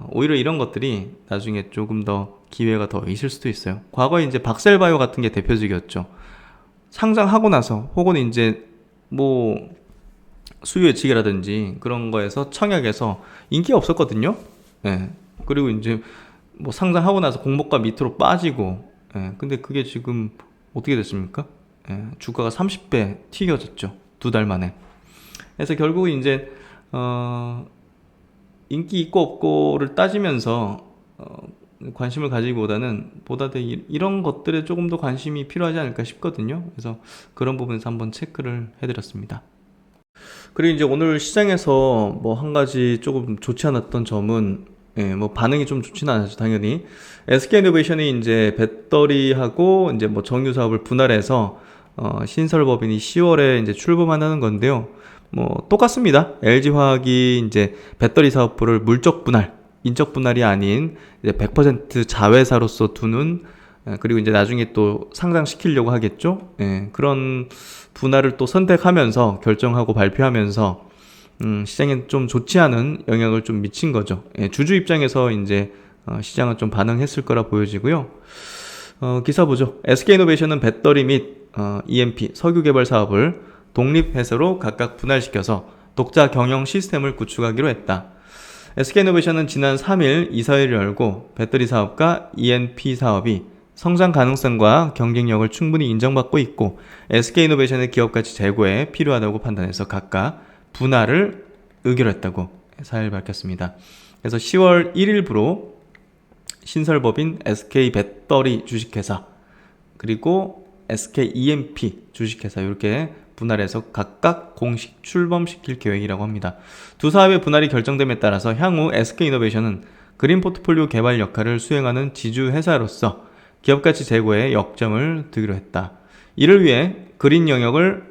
오히려 이런 것들이 나중에 조금 더 기회가 더 있을 수도 있어요. 과거에 이제 박셀바이오 같은 게 대표적이었죠. 상장하고 나서 혹은 이제 뭐 수요 예측이라든지 그런 거에서 청약에서 인기가 없었거든요. 예. 그리고 이제 뭐 상장하고 나서 공모가 밑으로 빠지고 근데 그게 지금 어떻게 됐습니까? 주가가 30배 튀겨졌죠. 2달 만에. 그래서 결국 이제 인기 있고 없고를 따지면서 관심을 가지기보다는 보다 더 이런 것들에 조금 더 관심이 필요하지 않을까 싶거든요. 그래서 그런 부분에서 한번 체크를 해드렸습니다. 그리고 이제 오늘 시장에서 뭐 한 가지 조금 좋지 않았던 점은 뭐 반응이 좀 좋지는 않았죠, 당연히. SK이노베이션이 이제 배터리하고 이제 뭐 정유 사업을 분할해서 신설법인이 10월에 이제 출범한다는 건데요. 뭐 똑같습니다. LG화학이 이제 배터리 사업부를 물적 분할, 인적 분할이 아닌 이제 100% 자회사로서 두는 그리고 이제 나중에 또 상장시키려고 하겠죠. 그런 분할을 또 선택하면서 결정하고 발표하면서 시장에 좀 좋지 않은 영향을 좀 미친 거죠. 주주 입장에서 이제 시장은 좀 반응했을 거라 보여지고요. 기사 보죠. SK이노베이션은 배터리 및 EMP 석유 개발 사업을 독립회사로 각각 분할시켜서 독자 경영 시스템을 구축하기로 했다. SK이노베이션은 지난 3일 이사회를 열고 배터리 사업과 ENP 사업이 성장 가능성과 경쟁력을 충분히 인정받고 있고 SK이노베이션의 기업가치 제고에 필요하다고 판단해서 각각 분할을 의결했다고 4일 밝혔습니다. 그래서 10월 1일부로 신설법인 SK배터리 주식회사 그리고 SKEMP 주식회사 이렇게 분할해서 각각 공식 출범시킬 계획이라고 합니다. 두 사업의 분할이 결정됨에 따라서 향후 SK이노베이션은 그린 포트폴리오 개발 역할을 수행하는 지주회사로서 기업가치 제고에 역점을 두기로 했다. 이를 위해 그린 영역을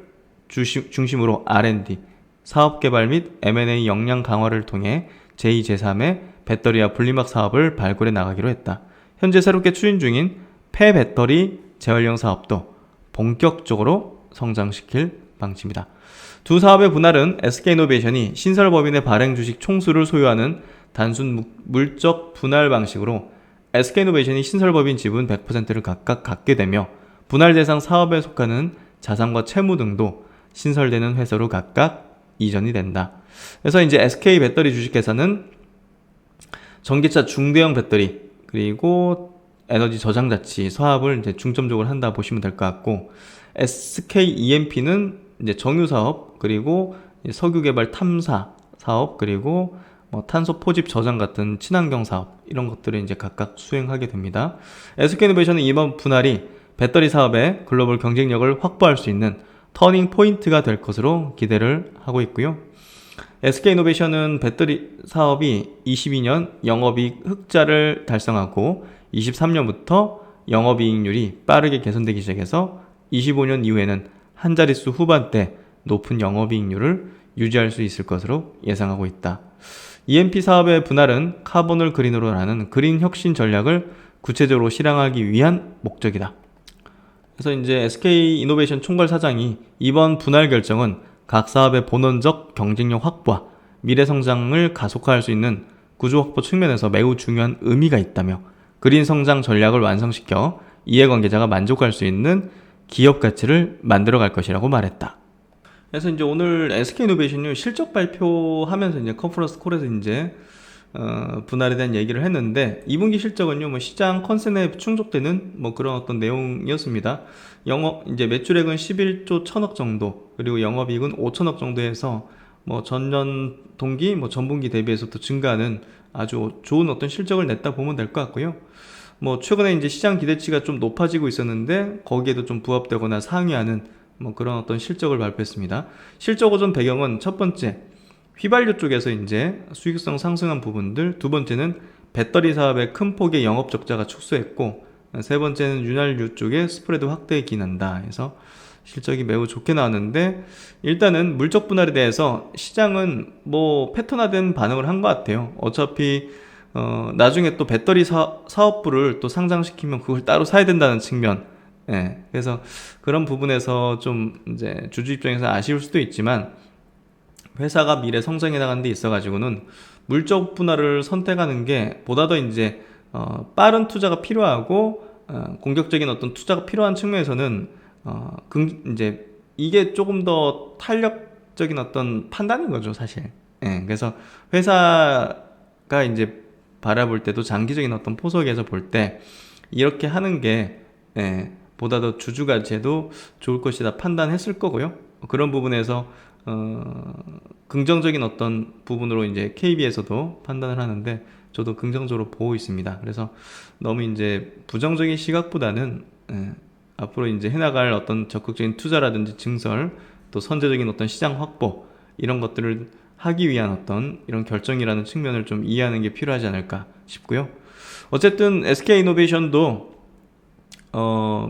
중심으로 R&D, 사업개발 및 M&A 역량 강화를 통해 제2, 제3의 배터리와 분리막 사업을 발굴해 나가기로 했다. 현재 새롭게 추진 중인 폐배터리 재활용 사업도 본격적으로 성장시킬 방침이다. 두 사업의 분할은 SK이노베이션이 신설법인의 발행 주식 총수를 소유하는 단순 물적 분할 방식으로 SK이노베이션이 신설법인 지분 100%를 각각 갖게 되며 분할 대상 사업에 속하는 자산과 채무 등도 신설되는 회사로 각각 이전이 된다. 그래서 이제 SK 배터리 주식회사는 전기차 중대형 배터리 그리고 에너지 저장 자치 사업을 이제 중점적으로 한다 보시면 될 것 같고, SK EMP는 이제 정유 사업 그리고 석유 개발 탐사 사업 그리고 뭐 탄소 포집 저장 같은 친환경 사업 이런 것들을 이제 각각 수행하게 됩니다. SK이노베이션은 이번 분할이 배터리 사업의 글로벌 경쟁력을 확보할 수 있는 터닝 포인트가 될 것으로 기대를 하고 있고요. SK이노베이션은 배터리 사업이 22년 영업이익 흑자를 달성하고 23년부터 영업이익률이 빠르게 개선되기 시작해서 25년 이후에는 한 자릿수 후반대 높은 영업이익률을 유지할 수 있을 것으로 예상하고 있다. EMP 사업의 분할은 카본을 그린으로 하는 그린 혁신 전략을 구체적으로 실행하기 위한 목적이다. 그래서 이제 SK 이노베이션 총괄 사장이 이번 분할 결정은 각 사업의 본원적 경쟁력 확보와 미래 성장을 가속화할 수 있는 구조 확보 측면에서 매우 중요한 의미가 있다며 그린 성장 전략을 완성시켜 이해관계자가 만족할 수 있는 기업 가치를 만들어갈 것이라고 말했다. 그래서 이제 오늘 SK이노베이션이 실적 발표하면서 이제 컨퍼런스 콜에서 이제 분할에 대한 얘기를 했는데, 2분기 실적은요, 뭐 시장 컨센에 충족되는 뭐 그런 어떤 내용이었습니다. 이제 매출액은 11조 1000억 정도, 그리고 영업이익은 5천억 정도에서 뭐 전년 동기, 뭐 전분기 대비해서 또 증가하는 아주 좋은 어떤 실적을 냈다 보면 될 것 같고요. 뭐 최근에 이제 시장 기대치가 좀 높아지고 있었는데 거기에도 좀 부합되거나 상회하는 뭐 그런 어떤 실적을 발표했습니다. 실적 호전 배경은 첫 번째, 휘발유 쪽에서 이제 수익성 상승한 부분들, 두 번째는 배터리 사업의 큰 폭의 영업 적자가 축소했고, 세 번째는 윤활유 쪽의 스프레드 확대에 기인한다 해서 실적이 매우 좋게 나왔는데, 일단은 물적 분할에 대해서 시장은 뭐 패턴화된 반응을 한 것 같아요. 어차피 나중에 또 배터리 사업부를 또 상장시키면 그걸 따로 사야 된다는 측면, 예, 그래서 그런 부분에서 좀 이제 주주 입장에서 아쉬울 수도 있지만, 회사가 미래 성장해 나가는 데 있어가지고는 물적 분할을 선택하는 게 보다 더 이제 빠른 투자가 필요하고 공격적인 어떤 투자가 필요한 측면에서는 이제 이게 조금 더 탄력적인 어떤 판단인 거죠, 사실. 예, 그래서 회사가 이제 바라볼 때도 장기적인 어떤 포석에서 볼 때 이렇게 하는 게 보다 더 주주 가치에도 좋을 것이다 판단했을 거고요. 그런 부분에서 긍정적인 어떤 부분으로 이제 KB에서도 판단을 하는데 저도 긍정적으로 보고 있습니다. 그래서 너무 이제 부정적인 시각보다는 앞으로 이제 해나갈 어떤 적극적인 투자라든지 증설, 또 선제적인 어떤 시장 확보 이런 것들을 하기 위한 어떤 이런 결정이라는 측면을 좀 이해하는 게 필요하지 않을까 싶고요. 어쨌든 SK이노베이션도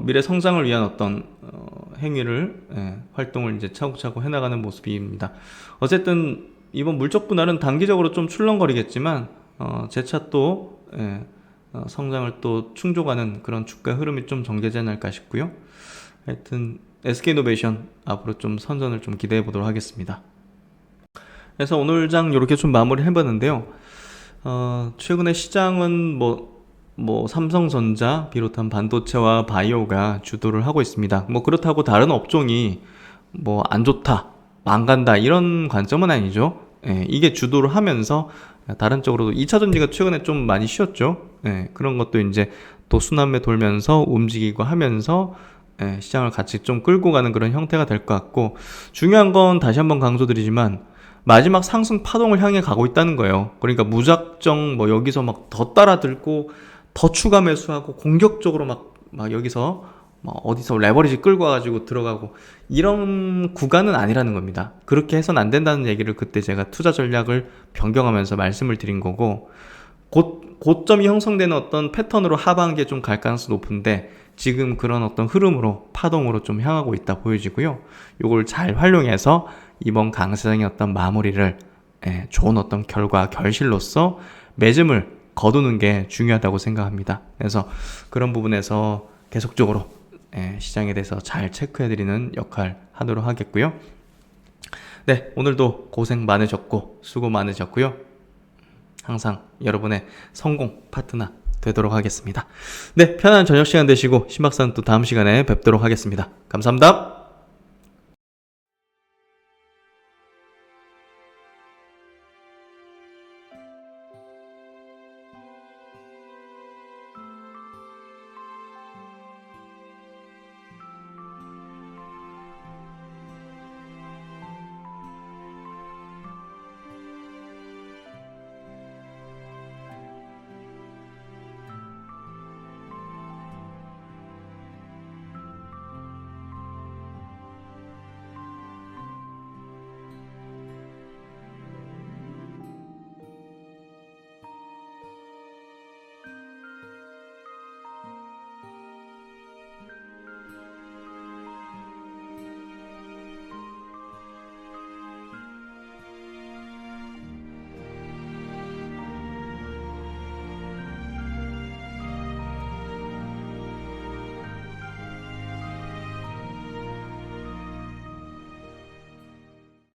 미래 성장을 위한 어떤 행위를 활동을 이제 차곡차곡 해나가는 모습입니다. 어쨌든 이번 물적 분할은 단기적으로 좀 출렁거리겠지만 재차 또 성장을 또 충족하는 그런 주가 흐름이 좀 전개되지 않을까 싶고요. 하여튼 SK이노베이션 앞으로 좀 선전을 좀 기대해 보도록 하겠습니다. 그래서 오늘 장 이렇게 좀 마무리 해봤는데요. 최근에 시장은 뭐 삼성전자 비롯한 반도체와 바이오가 주도를 하고 있습니다. 뭐 그렇다고 다른 업종이 뭐 안 좋다, 망간다 이런 관점은 아니죠. 이게 주도를 하면서 다른 쪽으로도 2차 전지가 최근에 좀 많이 쉬었죠. 그런 것도 이제 또 순환매 돌면서 움직이고 하면서 시장을 같이 좀 끌고 가는 그런 형태가 될 것 같고, 중요한 건 다시 한번 강조드리지만 마지막 상승 파동을 향해 가고 있다는 거예요. 그러니까 무작정 뭐 여기서 막 더 따라들고 더 추가 매수하고 공격적으로 막 여기서 막 어디서 레버리지 끌고 와가지고 들어가고 이런 구간은 아니라는 겁니다. 그렇게 해서는 안 된다는 얘기를 그때 제가 투자 전략을 변경하면서 말씀을 드린 거고, 고점이 형성되는 어떤 패턴으로 하반기에 좀 갈 가능성이 높은데 지금 그런 어떤 흐름으로 파동으로 좀 향하고 있다 보여지고요. 요걸 잘 활용해서 이번 강세장의 어떤 마무리를 좋은 어떤 결과 결실로서 매점을 거두는 게 중요하다고 생각합니다. 그래서 그런 부분에서 계속적으로 시장에 대해서 잘 체크해드리는 역할 하도록 하겠고요. 네, 오늘도 고생 많으셨고 수고 많으셨고요. 항상 여러분의 성공 파트너 되도록 하겠습니다. 네, 편안한 저녁 시간 되시고 신박사는 또 다음 시간에 뵙도록 하겠습니다. 감사합니다.